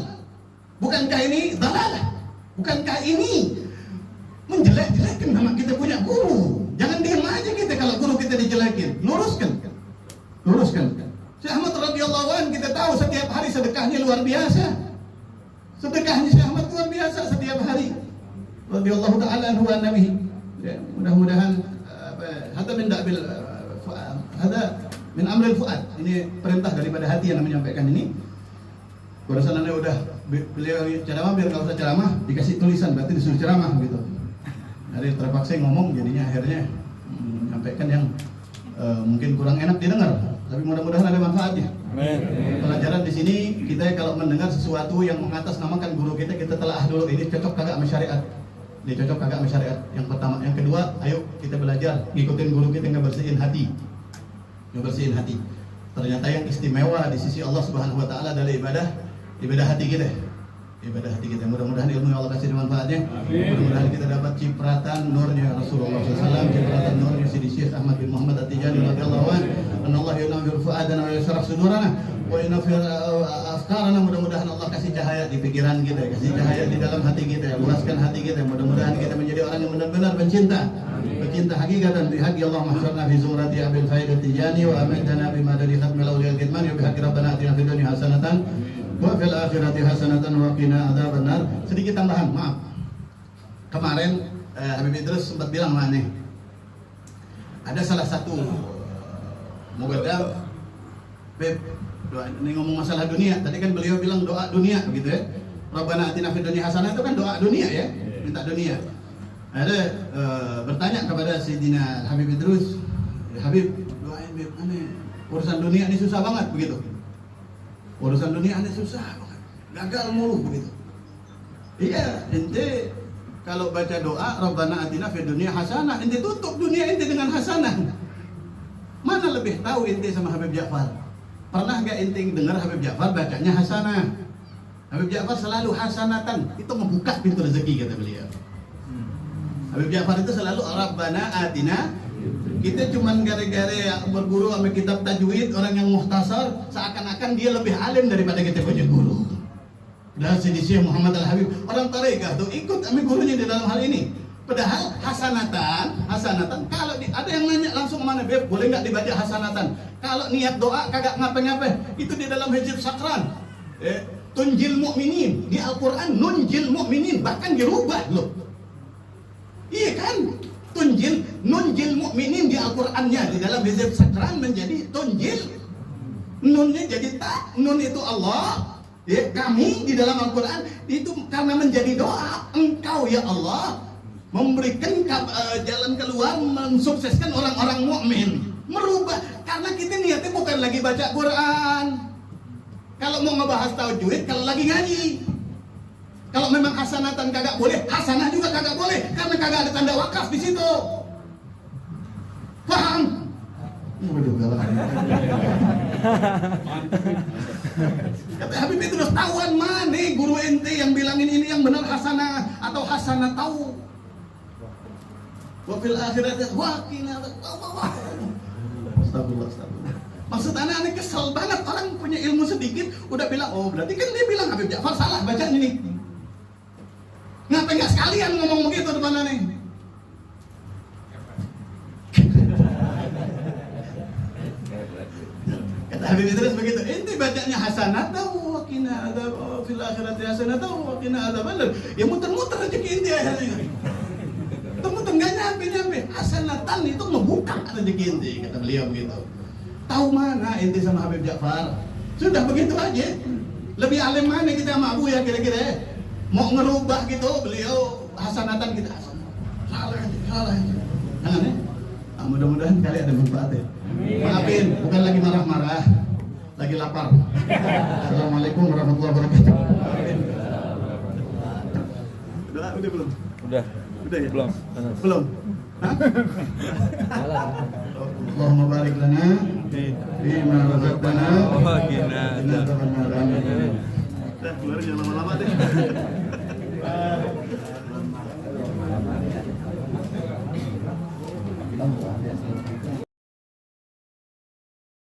Bukankah ini dhalalah? Bukankah ini menjelek-jelekan nama kita punya guru? Jangan diam aja kita kalau guru kita dijelekin. Luruskan. Syekh Ahmad radhiyallahu anhu kita tahu setiap hari sedekahnya luar biasa. Sedekahnya Syekh Ahmad luar biasa setiap hari. Radhiyallahu ta'ala anhu wa nabihi. Ya, mudah-mudahan hada min amril fuad. Ini perintah daripada hati yang menyampaikan ini. Barusan Anda udah beliau ceramah, biar nggak usah ceramah, dikasih tulisan, berarti disuruh ceramah gitu. Jadi terpaksa ngomong, jadinya akhirnya menyampaikan yang mungkin kurang enak didengar, tapi mudah-mudahan ada manfaatnya. Amin. Pelajaran di sini kita kalau mendengar sesuatu yang mengatasnamakan guru kita telah dulu ini cocok kagak sama syariat. Ini cocok kagak sama syariat. Yang pertama, yang kedua, ayo kita belajar ngikutin guru kita, ngebersihin hati. Ternyata yang istimewa di sisi Allah Subhanahu wa taala adalah ibadah hati kita. Mudah-mudahan ilmu yang Allah kasih manfaatnya. Mudah-mudahan kita dapat cipratan nurnya Rasulullah SAW, cipratan nurnya Sidi Syekh Ahmad bin Muhammad At-Tijani radhiyallahu anhu. Allah yunawwir fuadana wa yashrah sudurana wa yunawwir afkarana. Mudah-mudahan Allah kasih cahaya di pikiran kita, kasih cahaya di dalam hati kita, luaskan hati kita. Mudah-mudahan kita menjadi orang yang benar-benar pencinta hakikatan bihaqi Allah mahsyarna fi zumrati abil faidat Tijani wa amadana bi madadi khatmil awliyal kitman wa bihaqi rabbana atina fid dunya hasanatan wa fil akhirati hasanatan wa qina adzabannar. Sedikit tambahan, maaf. Kemarin Habib Idrus sempat bilang mana nih? Ada salah satu mugadab Beb, doa ini ngomong masalah dunia. Tadi kan beliau bilang doa dunia begitu ya. Rabbana atina fid dunya hasanah itu kan doa dunia ya, minta dunia. Ada bertanya kepada Sayyidina Habib Idrus, Habib, doain Beb, aneh urusan dunia ini susah banget begitu. Urusan dunia ini susah banget, gagal mulu begitu. Iya, ente kalau baca doa Rabbana atina fid dunya hasanah, ente tutup dunia ente dengan hasanah. Mana lebih tahu ente sama Habib Ja'far? Pernah gak ente dengar Habib Ja'far bacanya hasanah? Habib Ja'far selalu hasanatan, itu membuka pintu rezeki kata beliau. Habib Ja'far itu selalu Rabbana atina Kita cuman gara-gara berguru sama kitab tajwid, orang yang muhtasar, seakan-akan dia lebih alim daripada kita punya guru. Dan Sidi Syekh Muhammad Al-Habib, orang tarekat tuh ikut sama gurunya di dalam hal ini. Padahal hasanatan, kalau ada yang nanya langsung mana Beb, boleh nggak dibaca hasanatan? Kalau niat doa kagak ngapa-ngapa, itu di dalam hijab sakran. Tunjil mu'minin di Al-Quran, nunjil mu'minin, bahkan dirubah loh. Iya kan? Nunjil mu'minin di Al-Qurannya, di dalam hijab sakran menjadi tunjil. Nunnya jadi tak, nun itu Allah. Ya, kami di dalam Al-Quran itu karena menjadi doa, engkau ya Allah memberikan jalan keluar, mensukseskan orang-orang mukmin, merubah, karena kita niatnya bukan lagi baca Quran. Kalau mau ngebahas tajwid, kalau lagi ngaji, kalau memang hasanatan kagak boleh, hasanah juga kagak boleh, karena kagak ada tanda wakaf di situ. Paham? Waduh, galak. Kata Habib itu terus tahuan mana guru ente yang bilangin ini yang benar hasanah atau hasanah tahu. Wa fil akhirati waqina. Astagfirullah. Maksud anak kesel banget, orang punya ilmu sedikit udah bilang, oh berarti kan dia bilang Habib Ja'far salah bacaan ini. Ngapa enggak sekalian ngomong begitu depan aneh? Kata Habib Idris begitu, ente bacanya hasanah tahu waqina adzab fil akhirati hasanah tahu waqina adzab. Ya muter-muter aja ke ente akhirnya. Muter enggak nyampe. Hasanatan itu membuka rezeki ente, kata beliau begitu. Tahu mana ente sama Habib Ja'far? Sudah begitu aja. Lebih alim mana kita sama Abu ya kira-kira? Mau ngerubah gitu beliau hasanatan kita hasanah. Salah. Jangan ya. Mudah-mudahan kali ada manfaatnya. Maafin, bukan lagi marah-marah, lagi lapar. Assalamualaikum warahmatullahi wabarakatuh. Udah belum? Udah ya? Belum. Hah? Allahumma barik lana fima razaqtana wa qina adzabannar. Udah keluar jangan lama-lama deh.